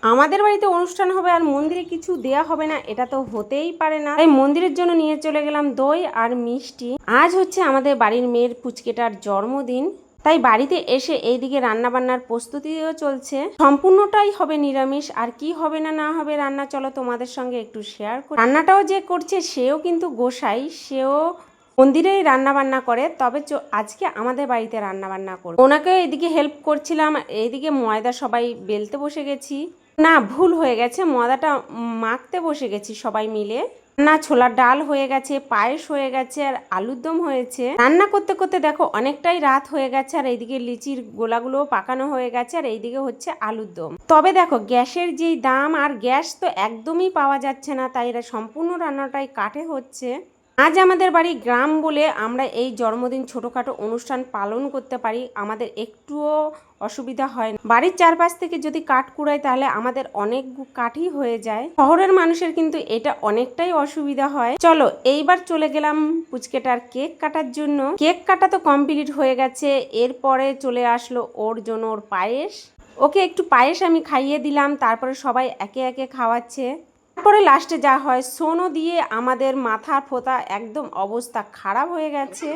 আমাদের বাড়িতে অনুষ্ঠান হবে আর মন্দিরে কিছু দেয়া হবে না, এটা তো হতেই পারে না। তাই মন্দিরের জন্য নিয়ে চলে গেলাম দই আর মিষ্টি। আজ হচ্ছে আমাদের বাড়ির মেয়ের পুচকেটার জন্মদিন, তাই বাড়িতে এসে এইদিকে রান্না বান্নার প্রস্তুতিও চলছে। সম্পূর্ণটাই হবে নিরামিষ, আর কি হবে না না হবে রান্না চলো তোমাদের সঙ্গে একটু শেয়ার করি। রান্নাটাও যে করছে সেও কিন্তু গোসাই, সেও মন্দিরেই রান্না বান্না করে, তবে আজকে আমাদের বাড়িতে রান্না বান্না করবে। ওনাকে এদিকে হেল্প করছিলাম, এইদিকে ময়দা সবাই বেলতে বসে গেছি। না, ভুল হয়ে গেছে, ময়দাটা মাখতে বসে গেছি সবাই মিলে। না, ছোলার ডাল হয়ে গেছে, পায়েস হয়ে গেছে, আর আলুর দম হয়েছে। রান্না করতে করতে দেখো অনেকটাই রাত হয়ে গেছে, আর এইদিকে লিচির গোলাগুলো পাকানো হয়ে গেছে, আর এইদিকে হচ্ছে আলুর দম। তবে দেখো গ্যাসের যেই দাম, আর গ্যাস তো একদমই পাওয়া যাচ্ছে না, তাই এরা সম্পূর্ণ রান্নাটাই কাঠে হচ্ছে। আজ আমাদের বাড়ি গ্রাম বলে আমরা এই জন্মদিন ছোটোখাটো অনুষ্ঠান পালন করতে পারি, আমাদের একটুও অসুবিধা হয় না। বাড়ির চারপাশ থেকে যদি কাঠ কুড়াই তাহলে আমাদের অনেক কাঠই হয়ে যায়। শহরের মানুষের কিন্তু এটা অনেকটাই অসুবিধা হয়। চলো এইবার চলে গেলাম পুচকেটার কেক কাটার জন্য। কেক কাটা তো কমপ্লিট হয়ে গেছে, এরপরে চলে আসলো ওর জন্য ওর পায়েস। ওকে একটু পায়েস আমি খাইয়ে দিলাম, তারপরে সবাই একে একে খাওয়াচ্ছে। তারপরে লাস্টে যা হয় সোনো দিয়ে আমাদের মাথার ফোঁতা একদম অবস্থা খারাপ হয়ে গেছে।